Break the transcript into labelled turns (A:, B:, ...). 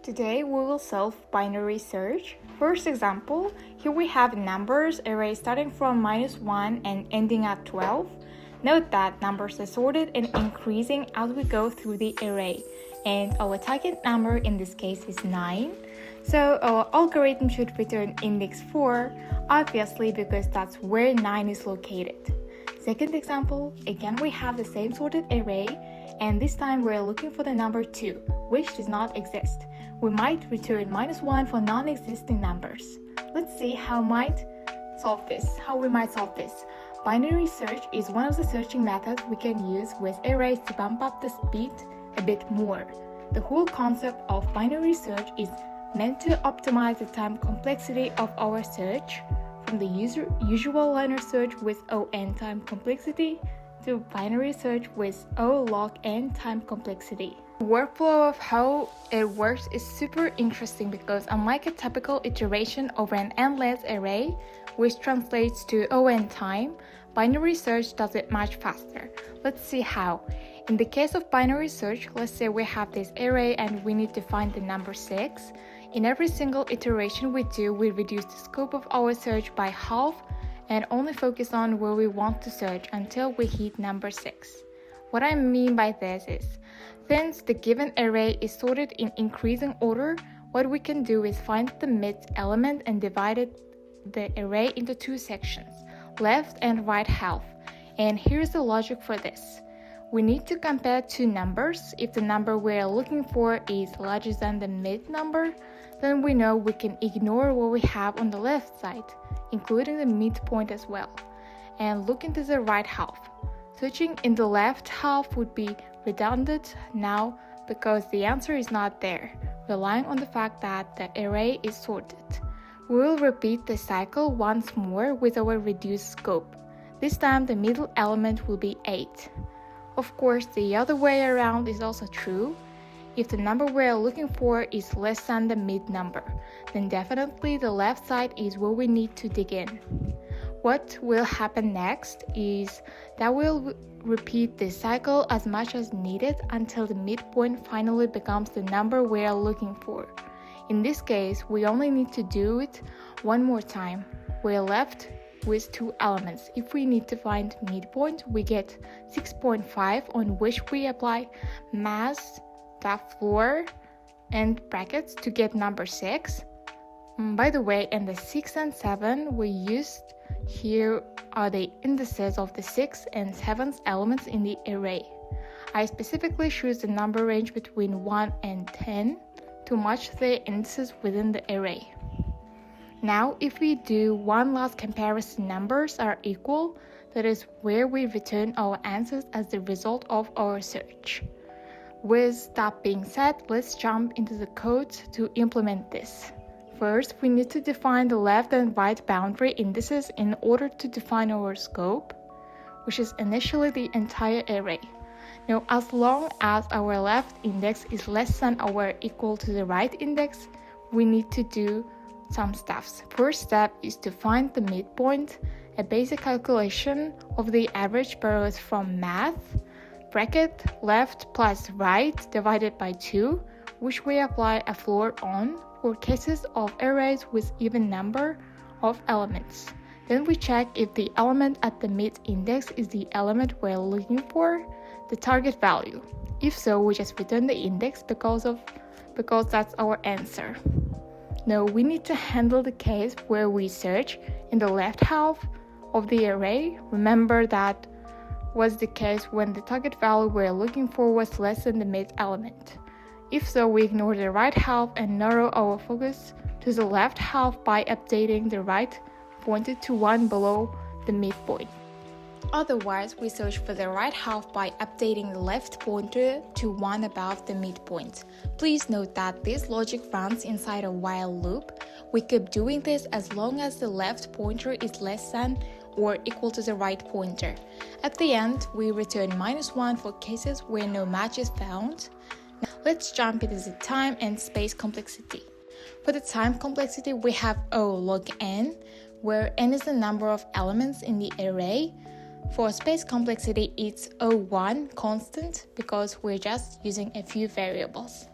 A: Today we will solve binary search. First example, here we have numbers array starting from -1 and ending at 12. Note that numbers are sorted and increasing as we go through the array, and our target number in this case is 9. So our algorithm should return index 4, obviously because that's where 9 is located. Second example, again we have the same sorted array, and this time we're looking for the number 2, which does not exist. We might return -1 for non-existing numbers. Let's see how we might solve this. Binary search is one of the searching methods we can use with arrays to bump up the speed a bit more. The whole concept of binary search is meant to optimize the time complexity of our search from the usual linear search with O(n) time complexity to binary search with O log n time complexity. The workflow of how it works is super interesting because unlike a typical iteration over an endless array, which translates to O(n) time, binary search does it much faster. Let's see how. In the case of binary search, let's say we have this array and we need to find the number 6. In every single iteration we do, we reduce the scope of our search by half and only focus on where we want to search until we hit number 6. What I mean by this is, since the given array is sorted in increasing order, what we can do is find the mid element and divide the array into two sections, left and right half. And here's the logic for this. We need to compare two numbers. If the number we're looking for is larger than the mid number, then we know we can ignore what we have on the left side, including the midpoint as well, and look into the right half. Searching in the left half would be redundant now because the answer is not there, relying on the fact that the array is sorted. We will repeat the cycle once more with our reduced scope. This time the middle element will be 8. Of course, the other way around is also true. If the number we're looking for is less than the mid number, then definitely the left side is where we need to dig in. What will happen next is that we'll repeat this cycle as much as needed until the midpoint finally becomes the number we're looking for. In this case, we only need to do it one more time. We're left with two elements. If we need to find midpoint, we get 6.5 on which we apply mass, floor, and brackets to get number 6. By the way, in the 6 and 7 we used here are the indices of the 6 and 7th elements in the array. I specifically choose the number range between 1 and 10 to match the indices within the array. Now, if we do one last comparison, numbers are equal, that is where we return our answers as the result of our search. With that being said, let's jump into the code to implement this. First, we need to define the left and right boundary indices in order to define our scope, which is initially the entire array. Now, as long as our left index is less than or equal to the right index, we need to do some steps. First step is to find the midpoint. A basic calculation of the average borrows from math, bracket left plus right divided by 2, which we apply a floor on for cases of arrays with even number of elements. Then we check if the element at the mid index is the element we're looking for, the target value. If so, we just return the index because that's our answer. Now we need to handle the case where we search in the left half of the array. Remember that was the case when the target value we're looking for was less than the mid element. If so, we ignore the right half and narrow our focus to the left half by updating the right pointer to 1 below the midpoint. Otherwise, we search for the right half by updating the left pointer to 1 above the midpoint. Please note that this logic runs inside a while loop. We keep doing this as long as the left pointer is less than or equal to the right pointer. At the end, we return -1 for cases where no match is found. Now, let's jump into the time and space complexity. For the time complexity, we have O log n, where n is the number of elements in the array. For space complexity, it's O1 constant because we're just using a few variables.